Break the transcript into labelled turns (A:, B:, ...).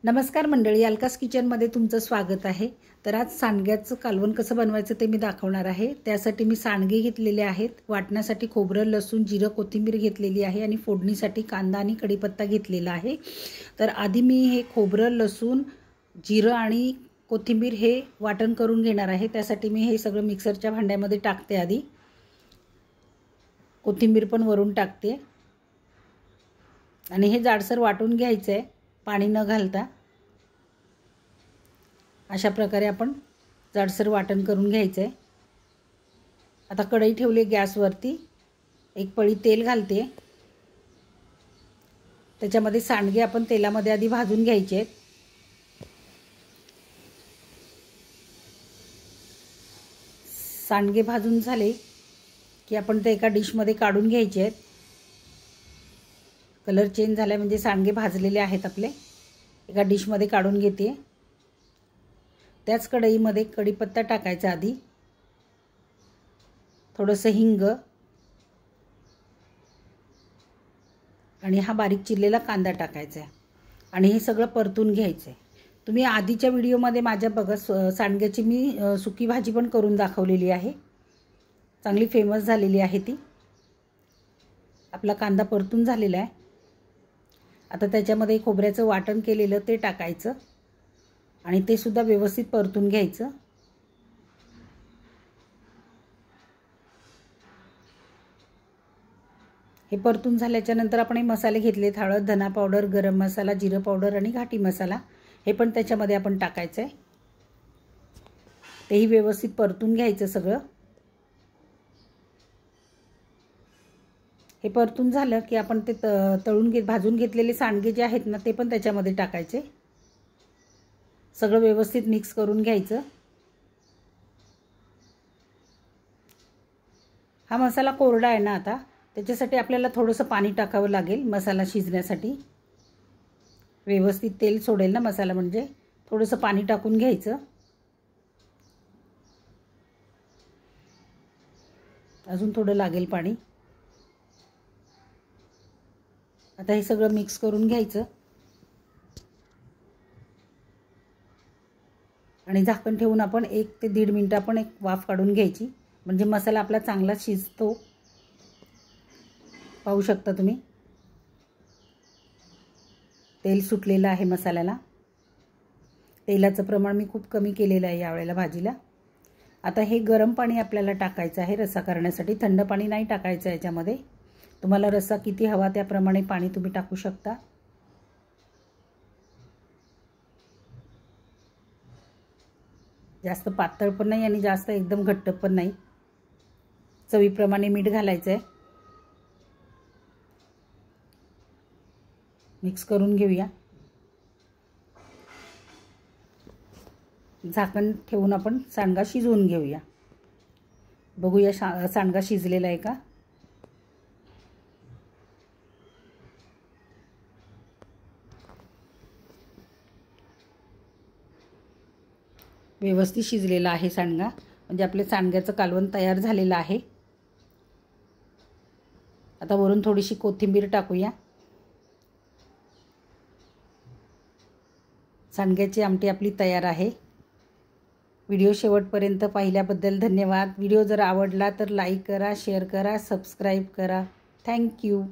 A: नमस्कार मंडळी, अलकास किचनमध्ये तुमचं स्वागत आहे। तर आज सांडग्याचं कालवण कसं बनवायचं ते मी दाखवणार आहे। त्यासाठी मी सांडगे घेतलेले आहेत, वाटण्यासाठी खोबरं, लसूण, जिरं, कोथिंबीर घेतलेली आहे आणि फोडणीसाठी कांदा आणि कढीपत्ता घेतलेला आहे। तर आधी मी हे खोबरं, लसूण, जिरं आणि कोथिंबीर हे वाटण करून घेणार आहे। त्यासाठी मी हे सगळं मिक्सरच्या भांड्यामध्ये टाकते। आधी कोथिंबीर पण वरून टाकते आणि हे जाडसर वाटून घ्यायचं आहे, पाणी न घालता। अशा प्रकारे आपण जाडसर वाटण करून घ्यायचं आहे। आता कढई ठेवली गॅसवरती, एक पळी तेल घालते। त्याच्यामध्ये सांडगे आपण तेलामध्ये आधी भाजून घ्यायचे आहेत। सांडगे भाजून झाले की आपण ते एका डिशमध्ये काढून घ्यायचे आहेत। कलर चेंज झाला म्हणजे सांडगे भाजलेले आहेत आपले। एका डिशमध्ये काढून घेते। त्याच कढईमध्ये कढीपत्ता टाकायचा, आधी थोडंसं हिंग आणि हा बारीक चिरलेला कांदा टाकायचा आहे आणि हे सगळं परतून घ्यायचं आहे। तुम्ही आधीच्या व्हिडिओमध्ये माझ्या बघा सांडग्याची मी सुकी भाजी पण करून दाखवलेली आहे, चांगली फेमस झालेली आहे ती। आपला कांदा परतून झालेला आहे। आता त्याच्यामध्ये खोबऱ्याचं वाटण केलेलं ते टाकायचं आणि ते सुद्धा व्यवस्थित परतून घ्यायचं। हे परतून झाल्याच्या नंतर आपण हे मसाले घेतलेत, हळद, धना पावडर, गरम मसाला, जिरं पावडर आणि घाटी मसाला, हे पण त्याच्यामध्ये आपण टाकायचं आहे। तेही व्यवस्थित परतून घ्यायचं सगळं। हे परतून झालं की आपण ते भाजून घेतलेले सांडगे जे आहेत ना, ते पण त्याच्यामध्ये टाकायचे। सगळं व्यवस्थित मिक्स करून घ्यायचं। हा मसाला कोरडा आहे ना, आता त्याच्यासाठी आपल्याला थोडंसं पाणी टाकावं लागेल मसाला शिजण्यासाठी। व्यवस्थित तेल सोडेल ना मसाला, म्हणजे थोडंसं पाणी टाकून घ्यायचं। अजून थोडं लागेल पाणी। आता हे सगळं मिक्स करून घ्यायचं आणि झाकण ठेवून आपण 1 ते 1.5 मिनिट आपण एक वाफ काढून घ्यायची, म्हणजे मसाला आपला चांगला शिजतो। पाहू शकता तुम्ही, तेल सुटलेलं आहे मसाल्याला। तेलाचं प्रमाण मी खूप कमी केलेलं आहे यावेळेला भाजीला। आता हे गरम पाणी आपल्याला टाकायचं आहे रस्सा करण्यासाठी, थंड पाणी नाही टाकायचं याच्यामध्ये। तुम्हाला रस्सा किती हवा त्याप्रमाणे पाणी तुम्ही टाकू शकता। जास्त पातळ पण नाही आणि जास्त एकदम घट्ट पण नाही। चवीप्रमाणे मीठ घालायचं आहे। मिक्स करून घेऊया। झाकण ठेवून आपण सांडगा शिजवून घेऊया। बघूया सांडगा शिजलेला आहे का। व्यवस्थित शिजलेला आहे सांडगा, म्हणजे आपले सांडग्याचं कालवण तयार झालेलं आहे। आता वरून थोडीशी कोथिंबीर टाकूया। सांडग्याची आमटी आपली तयार आहे। व्हिडिओ शेवटपर्यंत पाहिल्याबद्दल धन्यवाद। व्हिडिओ जर आवडला तर लाईक करा, शेअर करा, सबस्क्राईब करा। थँक्यू।